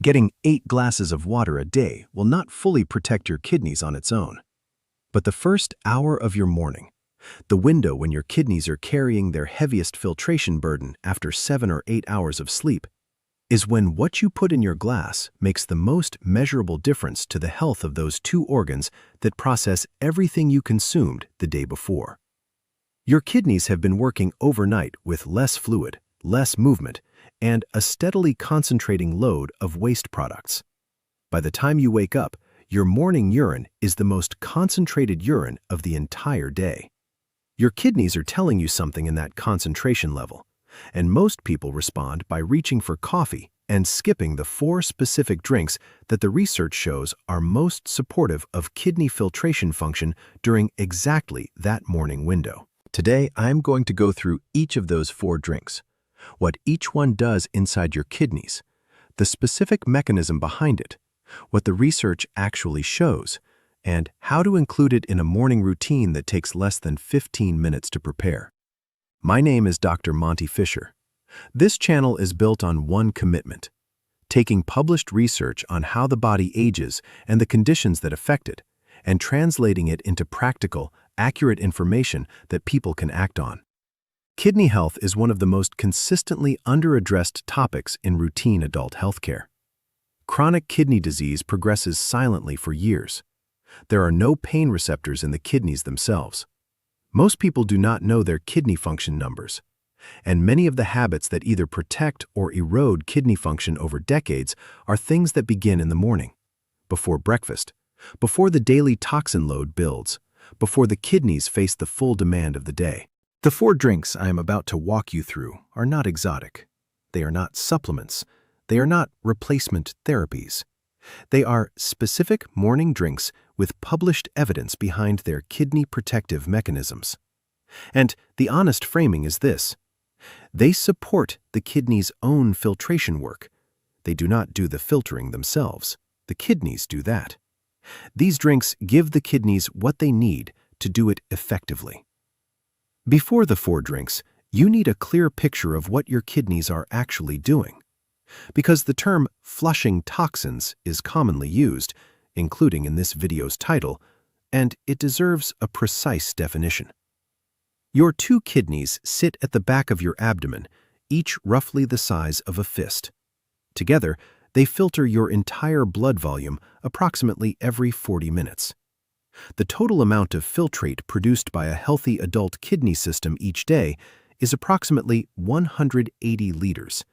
Getting 8 glasses of water a day will not fully protect your kidneys on its own. But the first hour of your morning, the window when your kidneys are carrying their heaviest filtration burden after 7 or 8 hours of sleep, is when what you put in your glass makes the most measurable difference to the health of those 2 organs that process everything you consumed the day before. Your kidneys have been working overnight with less fluid, less movement, and a steadily concentrating load of waste products. By the time you wake up, your morning urine is the most concentrated urine of the entire day. Your kidneys are telling you something in that concentration level, and most people respond by reaching for coffee and skipping the 4 specific drinks that the research shows are most supportive of kidney filtration function during exactly that morning window. Today, I'm going to go through each of those 4 drinks, what each one does inside your kidneys, the specific mechanism behind it, what the research actually shows, and how to include it in a morning routine that takes less than 15 minutes to prepare. My name is Dr. Monty Fisher. This channel is built on one commitment: taking published research on how the body ages and the conditions that affect it, and translating it into practical, accurate information that people can act on. Kidney health is one of the most consistently underaddressed topics in routine adult healthcare. Chronic kidney disease progresses silently for years. There are no pain receptors in the kidneys themselves. Most people do not know their kidney function numbers, and many of the habits that either protect or erode kidney function over decades are things that begin in the morning, before breakfast, before the daily toxin load builds, before the kidneys face the full demand of the day. The 4 drinks I am about to walk you through are not exotic. They are not supplements. They are not replacement therapies. They are specific morning drinks with published evidence behind their kidney protective mechanisms. And the honest framing is this: they support the kidney's own filtration work. They do not do the filtering themselves. The kidneys do that. These drinks give the kidneys what they need to do it effectively. Before the 4 drinks, you need a clear picture of what your kidneys are actually doing, because the term flushing toxins is commonly used, including in this video's title, and it deserves a precise definition. Your 2 kidneys sit at the back of your abdomen, each roughly the size of a fist. Together, they filter your entire blood volume approximately every 40 minutes. The total amount of filtrate produced by a healthy adult kidney system each day is approximately 180 liters.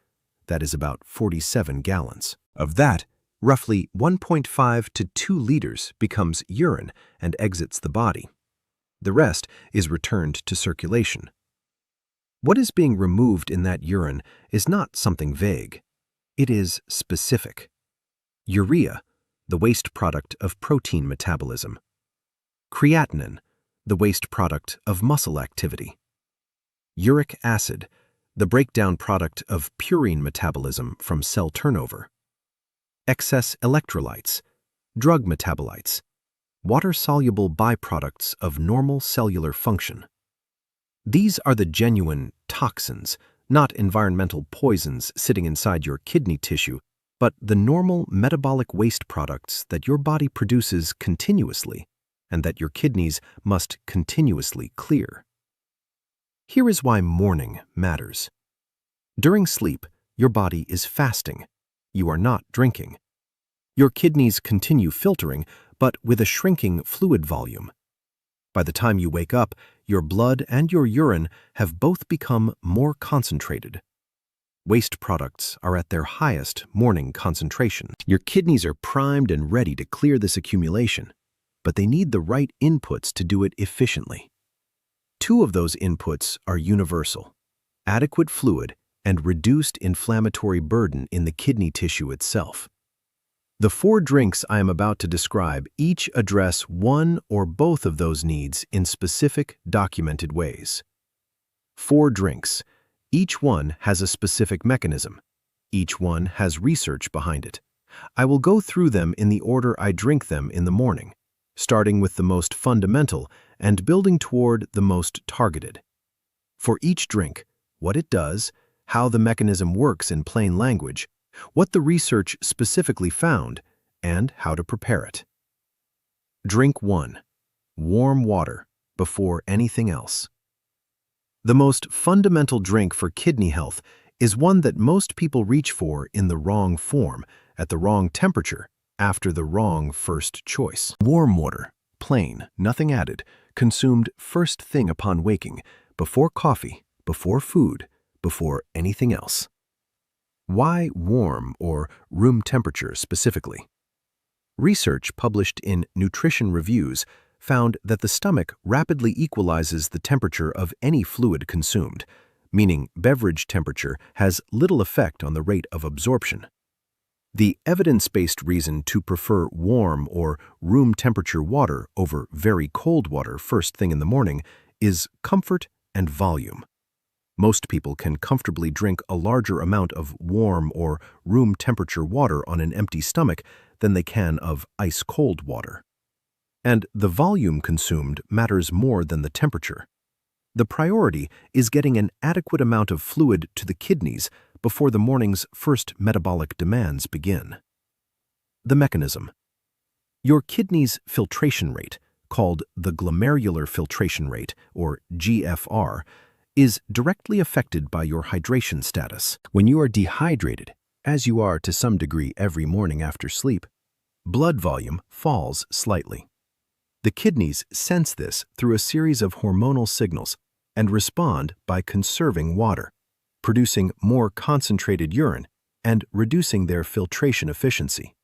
That is about 47 gallons. Of that, roughly 1.5 to 2 liters becomes urine and exits the body. The rest is returned to circulation. What is being removed in that urine is not something vague. It is specific. Urea, the waste product of protein metabolism. Creatinine, the waste product of muscle activity. Uric acid, the breakdown product of purine metabolism from cell turnover. Excess electrolytes, drug metabolites, water-soluble byproducts of normal cellular function. These are the genuine toxins, not environmental poisons sitting inside your kidney tissue, but the normal metabolic waste products that your body produces continuously and that your kidneys must continuously clear. Here is why morning matters. During sleep, your body is fasting. You are not drinking. Your kidneys continue filtering, but with a shrinking fluid volume. By the time you wake up, your blood and your urine have both become more concentrated. Waste products are at their highest morning concentration. Your kidneys are primed and ready to clear this accumulation, but they need the right inputs to do it efficiently. 2 of those inputs are universal: adequate fluid and reduced inflammatory burden in the kidney tissue itself. The 4 drinks I am about to describe each address one or both of those needs in specific, documented ways. 4 drinks. Each one has a specific mechanism. Each one has research behind it. I will go through them in the order I drink them in the morning, starting with the most fundamental and building toward the most targeted. For each drink, what it does, how the mechanism works in plain language, what the research specifically found, and how to prepare it. Drink 1. Warm water before anything else. The most fundamental drink for kidney health is one that most people reach for in the wrong form, at the wrong temperature, after the wrong first choice. Warm water, plain, nothing added, consumed first thing upon waking, before coffee, before food, before anything else. Why warm or room temperature specifically? Research published in Nutrition Reviews found that the stomach rapidly equalizes the temperature of any fluid consumed, meaning beverage temperature has little effect on the rate of absorption. The evidence-based reason to prefer warm or room temperature water over very cold water first thing in the morning is comfort and volume. Most people can comfortably drink a larger amount of warm or room temperature water on an empty stomach than they can of ice-cold water. And the volume consumed matters more than the temperature. The priority is getting an adequate amount of fluid to the kidneys before the morning's first metabolic demands begin. The mechanism. Your kidney's filtration rate, called the glomerular filtration rate, or GFR, is directly affected by your hydration status. When you are dehydrated, as you are to some degree every morning after sleep, blood volume falls slightly. The kidneys sense this through a series of hormonal signals and respond by conserving water, producing more concentrated urine and reducing their filtration efficiency.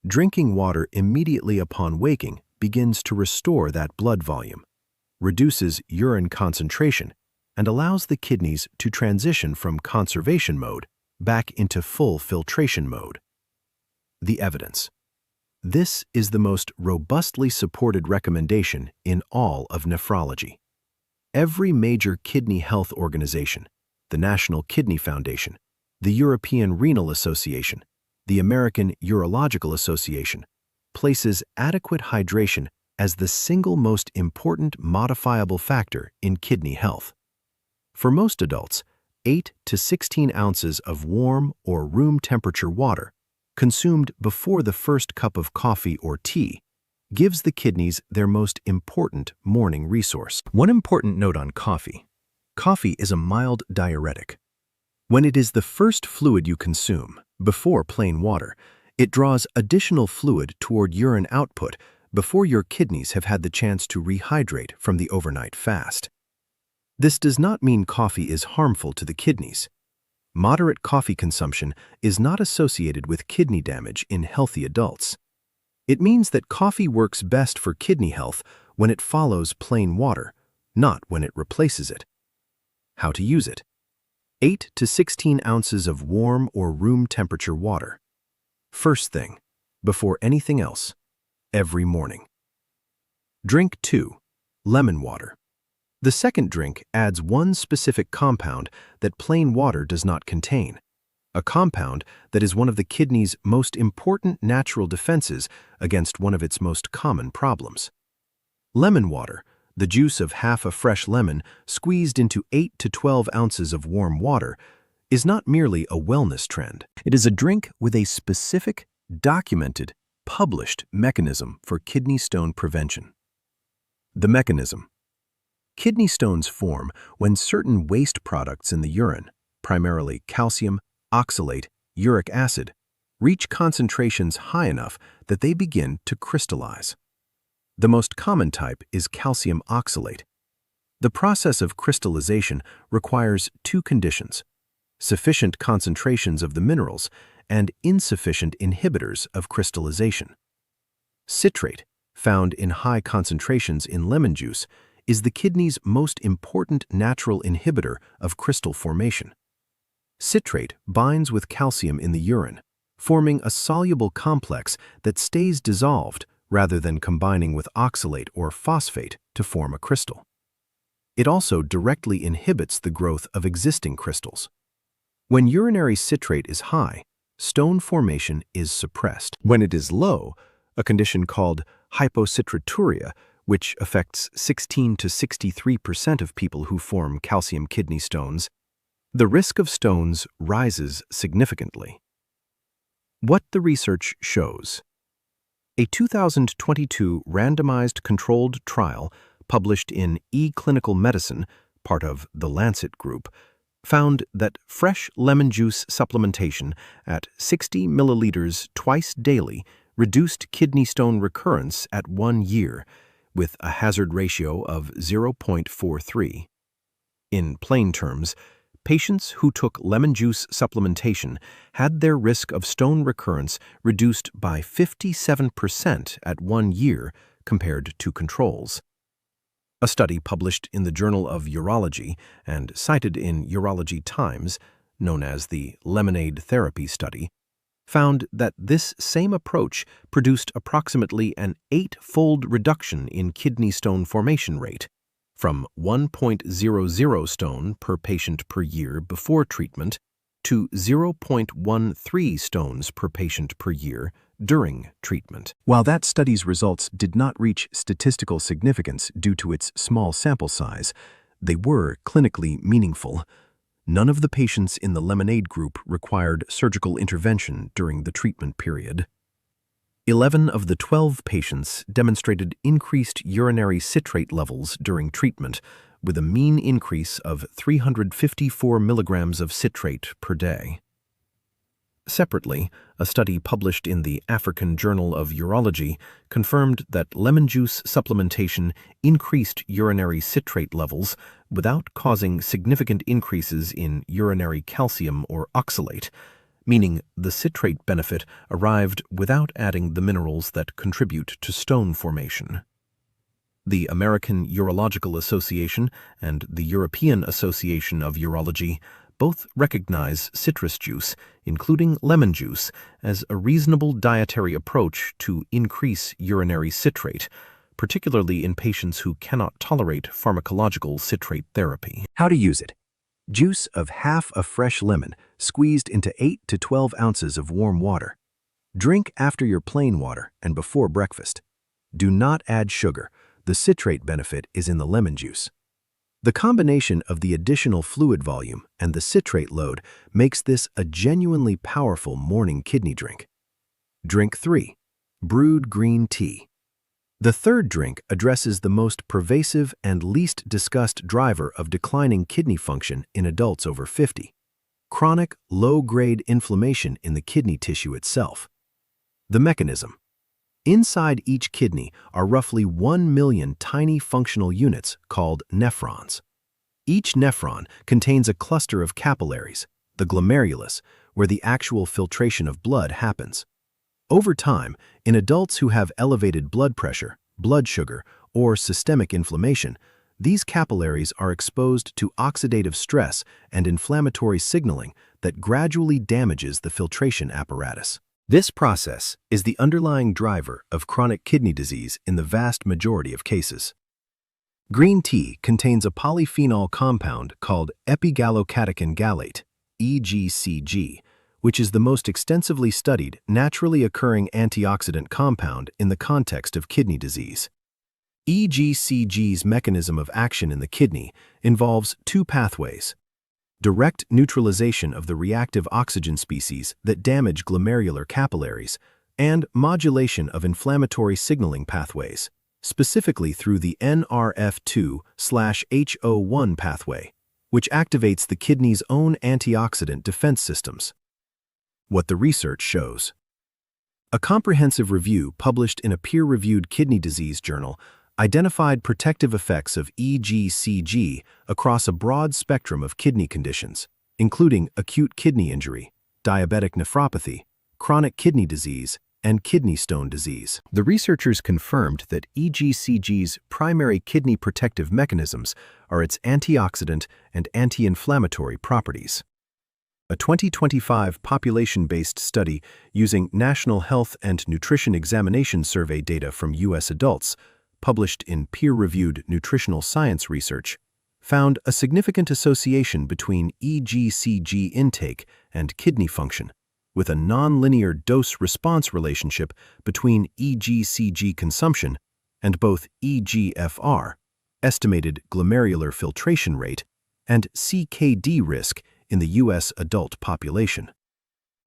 Drinking water immediately upon waking begins to restore that blood volume, reduces urine concentration, and allows the kidneys to transition from conservation mode back into full filtration mode. The evidence. This is the most robustly supported recommendation in all of nephrology. Every major kidney health organization, the National Kidney Foundation, the European Renal Association, the American Urological Association, places adequate hydration as the single most important modifiable factor in kidney health. For most adults, 8 to 16 ounces of warm or room temperature water, consumed before the first cup of coffee or tea, gives the kidneys their most important morning resource. One important note on coffee. Coffee is a mild diuretic. When it is the first fluid you consume, before plain water, it draws additional fluid toward urine output before your kidneys have had the chance to rehydrate from the overnight fast. This does not mean coffee is harmful to the kidneys. Moderate coffee consumption is not associated with kidney damage in healthy adults. It means that coffee works best for kidney health when it follows plain water, not when it replaces it. How to use it. 8 to 16 ounces of warm or room temperature water. First thing, before anything else, every morning. Drink 2. Lemon water. The second drink adds one specific compound that plain water does not contain, a compound that is one of the kidney's most important natural defenses against one of its most common problems. Lemon water, the juice of half a fresh lemon squeezed into 8 to 12 ounces of warm water, is not merely a wellness trend. It is a drink with a specific, documented, published mechanism for kidney stone prevention. The mechanism. Kidney stones form when certain waste products in the urine, primarily calcium, oxalate, uric acid, reach concentrations high enough that they begin to crystallize. The most common type is calcium oxalate. The process of crystallization requires two conditions: sufficient concentrations of the minerals and insufficient inhibitors of crystallization. Citrate, found in high concentrations in lemon juice, is the kidney's most important natural inhibitor of crystal formation. Citrate binds with calcium in the urine, forming a soluble complex that stays dissolved rather than combining with oxalate or phosphate to form a crystal. It also directly inhibits the growth of existing crystals. When urinary citrate is high, stone formation is suppressed. When it is low, a condition called hypocitraturia, which affects 16 to 63% of people who form calcium kidney stones, the risk of stones rises significantly. What the research shows. A 2022 randomized controlled trial published in eClinical Medicine, part of the Lancet Group, found that fresh lemon juice supplementation at 60 milliliters twice daily reduced kidney stone recurrence at 1 year, with a hazard ratio of 0.43. In plain terms, patients who took lemon juice supplementation had their risk of stone recurrence reduced by 57% at 1 year compared to controls. A study published in the Journal of Urology and cited in Urology Times, known as the Lemonade Therapy Study, found that this same approach produced approximately an 8-fold reduction in kidney stone formation rate, from 1.00 stone per patient per year before treatment to 0.13 stones per patient per year during treatment. While that study's results did not reach statistical significance due to its small sample size, they were clinically meaningful. None of the patients in the Lemonade group required surgical intervention during the treatment period. 11 of the 12 patients demonstrated increased urinary citrate levels during treatment, with a mean increase of 354 milligrams of citrate per day. Separately, a study published in the African Journal of Urology confirmed that lemon juice supplementation increased urinary citrate levels without causing significant increases in urinary calcium or oxalate, meaning the citrate benefit arrived without adding the minerals that contribute to stone formation. The American Urological Association and the European Association of Urology both recognize citrus juice, including lemon juice, as a reasonable dietary approach to increase urinary citrate, particularly in patients who cannot tolerate pharmacological citrate therapy. How to use it. Juice of half a fresh lemon squeezed into 8 to 12 ounces of warm water. Drink after your plain water and before breakfast. Do not add sugar. The citrate benefit is in the lemon juice. The combination of the additional fluid volume and the citrate load makes this a genuinely powerful morning kidney drink. Drink 3. Brewed green tea. The third drink addresses the most pervasive and least discussed driver of declining kidney function in adults over 50: chronic, low-grade inflammation in the kidney tissue itself. The mechanism. Inside each kidney are roughly 1 million tiny functional units called nephrons. Each nephron contains a cluster of capillaries, the glomerulus, where the actual filtration of blood happens. Over time, in adults who have elevated blood pressure, blood sugar, or systemic inflammation, these capillaries are exposed to oxidative stress and inflammatory signaling that gradually damages the filtration apparatus. This process is the underlying driver of chronic kidney disease in the vast majority of cases. Green tea contains a polyphenol compound called epigallocatechin gallate, EGCG, which is the most extensively studied naturally occurring antioxidant compound in the context of kidney disease. EGCG's mechanism of action in the kidney involves 2 pathways: direct neutralization of the reactive oxygen species that damage glomerular capillaries, and modulation of inflammatory signaling pathways, specifically through the NRF2/HO1 pathway, which activates the kidney's own antioxidant defense systems. What the research shows. A comprehensive review published in a peer-reviewed kidney disease journal identified protective effects of EGCG across a broad spectrum of kidney conditions, including acute kidney injury, diabetic nephropathy, chronic kidney disease, and kidney stone disease. The researchers confirmed that EGCG's primary kidney protective mechanisms are its antioxidant and anti-inflammatory properties. A 2025 population-based study using National Health and Nutrition Examination Survey data from U.S. adults, published in peer-reviewed nutritional science research, found a significant association between EGCG intake and kidney function, with a nonlinear dose-response relationship between EGCG consumption and both eGFR, estimated glomerular filtration rate, and CKD risk in the U.S. adult population.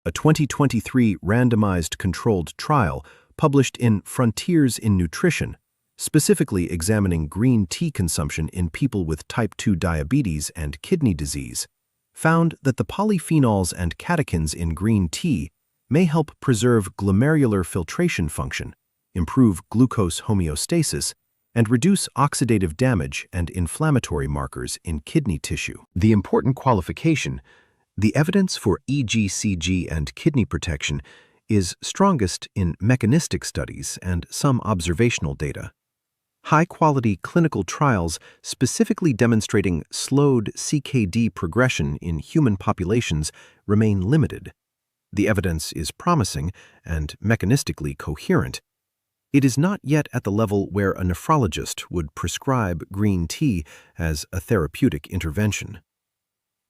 a 2023 randomized controlled trial published in Frontiers in Nutrition, specifically examining green tea consumption in people with type 2 diabetes and kidney disease, found that the polyphenols and catechins in green tea may help preserve glomerular filtration function, improve glucose homeostasis, and reduce oxidative damage and inflammatory markers in kidney tissue. The important qualification: the evidence for EGCG and kidney protection is strongest in mechanistic studies and some observational data. High-quality clinical trials specifically demonstrating slowed CKD progression in human populations remain limited. The evidence is promising and mechanistically coherent. It is not yet at the level where a nephrologist would prescribe green tea as a therapeutic intervention.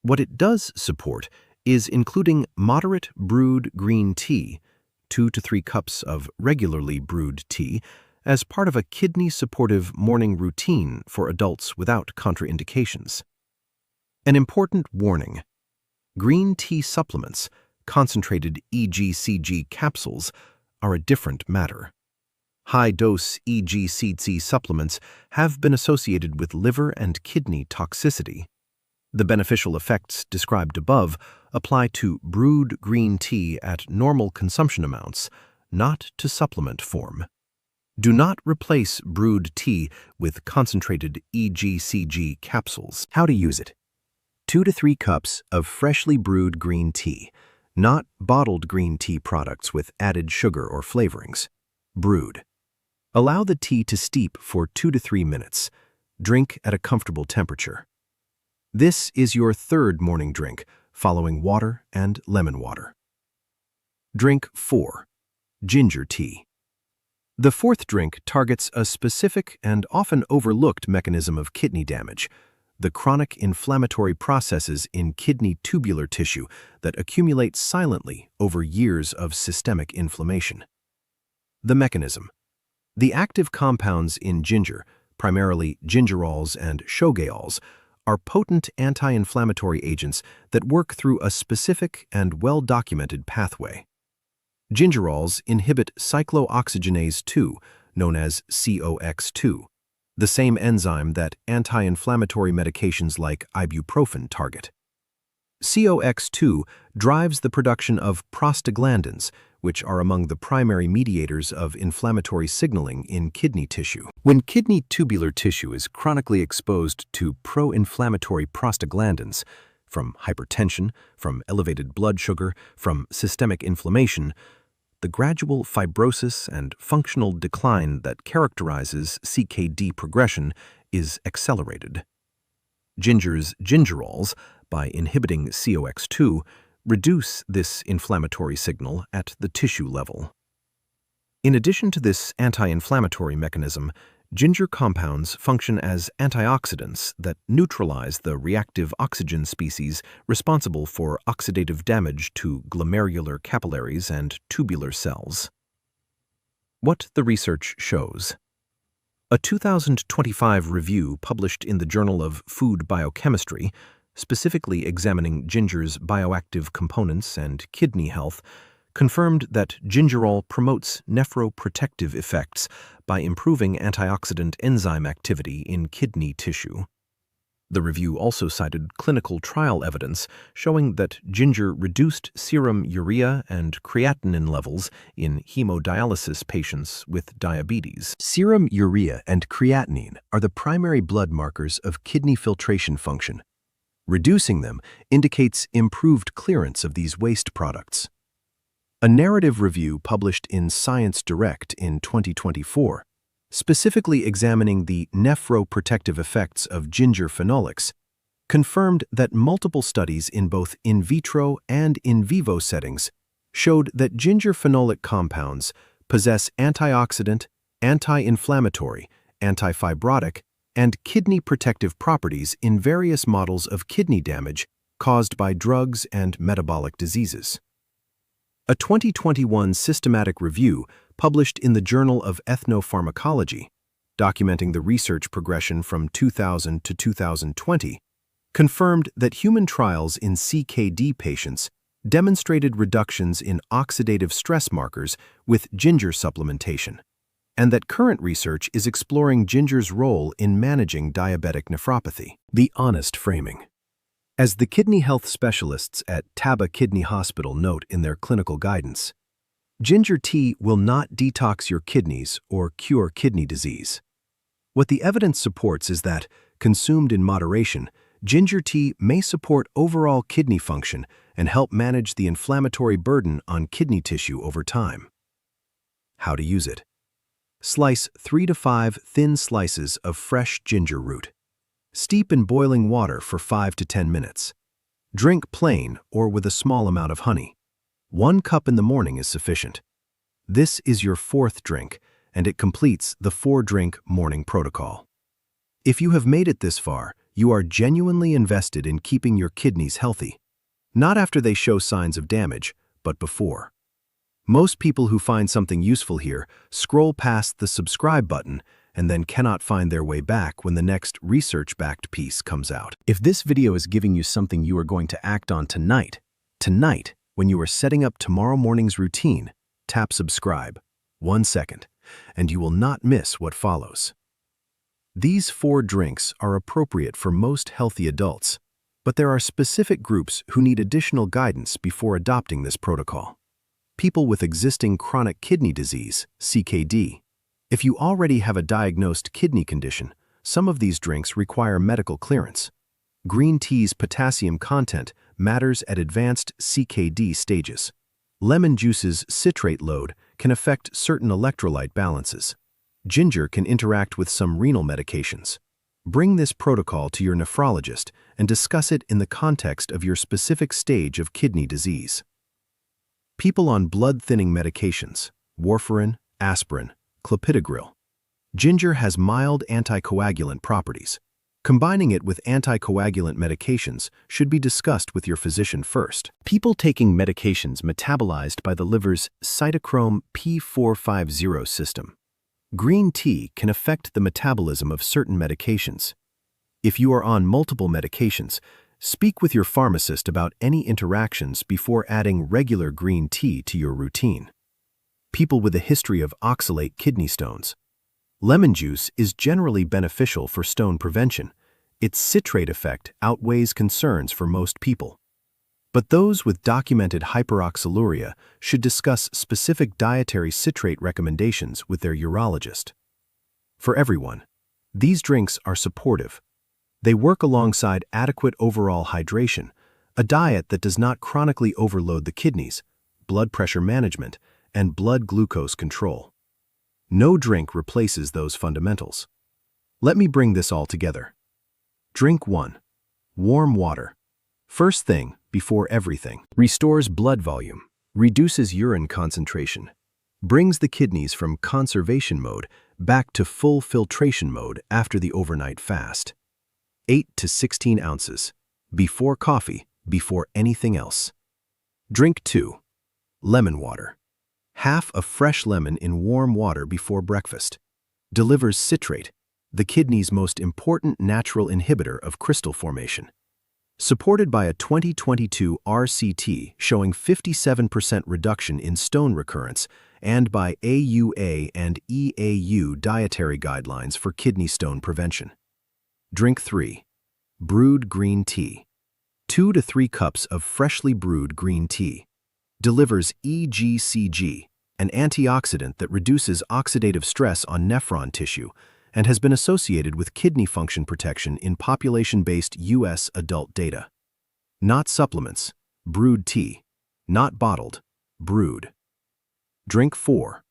What it does support is including moderate brewed green tea, 2 to 3 cups of regularly brewed tea, as part of a kidney-supportive morning routine for adults without contraindications. An important warning: green tea supplements, concentrated EGCG capsules, are a different matter. High-dose EGCG supplements have been associated with liver and kidney toxicity. The beneficial effects described above apply to brewed green tea at normal consumption amounts, not to supplement form. Do not replace brewed tea with concentrated EGCG capsules. How to use it: 2 to 3 cups of freshly brewed green tea, not bottled green tea products with added sugar or flavorings. Brewed. Allow the tea to steep for 2 to 3 minutes. Drink at a comfortable temperature. This is your third morning drink, following water and lemon water. Drink 4. Ginger tea. The fourth drink targets a specific and often overlooked mechanism of kidney damage: the chronic inflammatory processes in kidney tubular tissue that accumulate silently over years of systemic inflammation. The mechanism: the active compounds in ginger, primarily gingerols and shogaols, are potent anti-inflammatory agents that work through a specific and well-documented pathway. Gingerols inhibit cyclooxygenase 2, known as COX2, the same enzyme that anti-inflammatory medications like ibuprofen target. COX2 drives the production of prostaglandins, which are among the primary mediators of inflammatory signaling in kidney tissue. When kidney tubular tissue is chronically exposed to pro-inflammatory prostaglandins, from hypertension, from elevated blood sugar, from systemic inflammation, the gradual fibrosis and functional decline that characterizes CKD progression is accelerated. Ginger's gingerols, by inhibiting COX2, reduce this inflammatory signal at the tissue level. In addition to this anti-inflammatory mechanism, ginger compounds function as antioxidants that neutralize the reactive oxygen species responsible for oxidative damage to glomerular capillaries and tubular cells. What the research shows. A 2025 review published in the Journal of Food Biochemistry, specifically examining ginger's bioactive components and kidney health, confirmed that gingerol promotes nephroprotective effects by improving antioxidant enzyme activity in kidney tissue. The review also cited clinical trial evidence showing that ginger reduced serum urea and creatinine levels in hemodialysis patients with diabetes. Serum urea and creatinine are the primary blood markers of kidney filtration function. Reducing them indicates improved clearance of these waste products. A narrative review published in Science Direct in 2024, specifically examining the nephroprotective effects of ginger phenolics, confirmed that multiple studies in both in vitro and in vivo settings showed that ginger phenolic compounds possess antioxidant, anti-inflammatory, antifibrotic, and kidney protective properties in various models of kidney damage caused by drugs and metabolic diseases. A 2021 systematic review published in the Journal of Ethnopharmacology, documenting the research progression from 2000 to 2020, confirmed that human trials in CKD patients demonstrated reductions in oxidative stress markers with ginger supplementation, and that current research is exploring ginger's role in managing diabetic nephropathy. The honest framing. As the kidney health specialists at Taba Kidney Hospital note in their clinical guidance, ginger tea will not detox your kidneys or cure kidney disease. What the evidence supports is that, consumed in moderation, ginger tea may support overall kidney function and help manage the inflammatory burden on kidney tissue over time. How to use it. Slice 3 to 5 thin slices of fresh ginger root. Steep in boiling water for 5 to 10 minutes. Drink plain or with a small amount of honey. 1 cup in the morning is sufficient. This is your 4th drink, and it completes the 4-drink morning protocol. If you have made it this far, you are genuinely invested in keeping your kidneys healthy. Not after they show signs of damage, but before. Most people who find something useful here scroll past the subscribe button and then cannot find their way back when the next research-backed piece comes out. If this video is giving you something you are going to act on tonight, when you are setting up tomorrow morning's routine, tap subscribe. 1 second, and you will not miss what follows. These 4 drinks are appropriate for most healthy adults, but there are specific groups who need additional guidance before adopting this protocol. People with existing chronic kidney disease, CKD. If you already have a diagnosed kidney condition, some of these drinks require medical clearance. Green tea's potassium content matters at advanced CKD stages. Lemon juice's citrate load can affect certain electrolyte balances. Ginger can interact with some renal medications. Bring this protocol to your nephrologist and discuss it in the context of your specific stage of kidney disease. People on blood-thinning medications, warfarin, aspirin, clopidogrel. Ginger has mild anticoagulant properties. Combining it with anticoagulant medications should be discussed with your physician first. People taking medications metabolized by the liver's cytochrome P450 system. Green tea can affect the metabolism of certain medications. If you are on multiple medications, speak with your pharmacist about any interactions before adding regular green tea to your routine. People with a history of oxalate kidney stones. Lemon juice is generally beneficial for stone prevention. Its citrate effect outweighs concerns for most people. But those with documented hyperoxaluria should discuss specific dietary citrate recommendations with their urologist. For everyone, these drinks are supportive. They work alongside adequate overall hydration, a diet that does not chronically overload the kidneys, blood pressure management, and blood glucose control. No drink replaces those fundamentals. Let me bring this all together. Drink 1. Warm water. First thing, before everything. Restores blood volume, reduces urine concentration, brings the kidneys from conservation mode back to full filtration mode after the overnight fast. 8 to 16 ounces. Before coffee, before anything else. Drink 2. Lemon water. Half a fresh lemon in warm water before breakfast. Delivers citrate, the kidney's most important natural inhibitor of crystal formation. Supported by a 2022 RCT showing 57% reduction in stone recurrence and by AUA and EAU dietary guidelines for kidney stone prevention. Drink 3. Brewed green tea. 2 to 3 cups of freshly brewed green tea. Delivers EGCG, an antioxidant that reduces oxidative stress on nephron tissue and has been associated with kidney function protection in population-based U.S. adult data. Not supplements, brewed tea. Not bottled, brewed. Drink 4.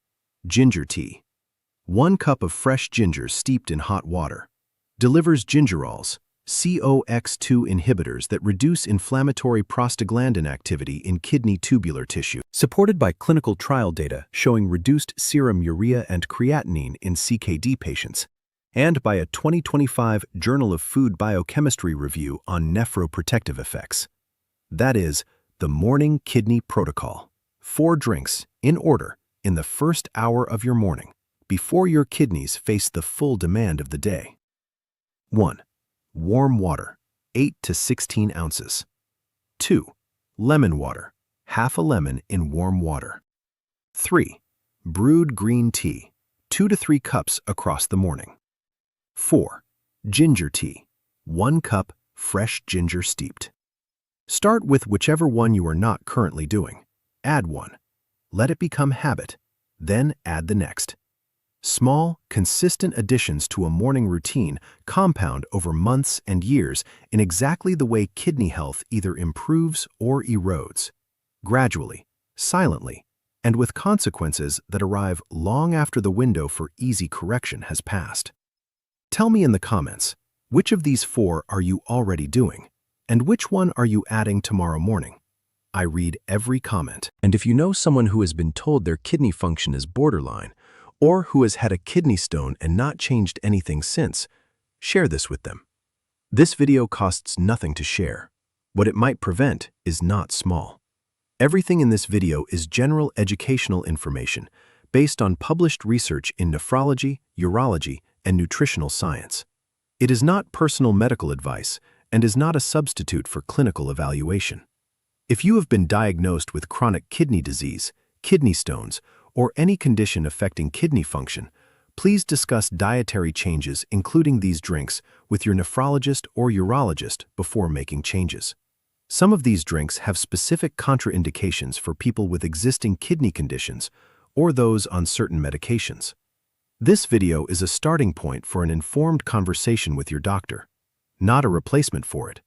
Ginger tea. 1 cup of fresh ginger steeped in hot water. Delivers gingerols, COX2 inhibitors that reduce inflammatory prostaglandin activity in kidney tubular tissue. Supported by clinical trial data showing reduced serum urea and creatinine in CKD patients, and by a 2025 Journal of Food Biochemistry review on nephroprotective effects. That is, the Morning Kidney Protocol. 4 drinks, in order, in the first hour of your morning, before your kidneys face the full demand of the day. 1. Warm water, 8 to 16 ounces. 2. Lemon water, half a lemon in warm water. 3. Brewed green tea, 2 to 3 cups across the morning. 4. Ginger tea, 1 cup fresh ginger steeped. Start with whichever one you are not currently doing. Add one. Let it become habit. Then add the next. Small, consistent additions to a morning routine compound over months and years in exactly the way kidney health either improves or erodes. Gradually, silently, and with consequences that arrive long after the window for easy correction has passed. Tell me in the comments, which of these 4 are you already doing, and which one are you adding tomorrow morning? I read every comment. And if you know someone who has been told their kidney function is borderline, or who has had a kidney stone and not changed anything since, share this with them. This video costs nothing to share. What it might prevent is not small. Everything in this video is general educational information based on published research in nephrology, urology, and nutritional science. It is not personal medical advice and is not a substitute for clinical evaluation. If you have been diagnosed with chronic kidney disease, kidney stones, or any condition affecting kidney function, please discuss dietary changes, including these drinks, with your nephrologist or urologist before making changes. Some of these drinks have specific contraindications for people with existing kidney conditions or those on certain medications. This video is a starting point for an informed conversation with your doctor, not a replacement for it.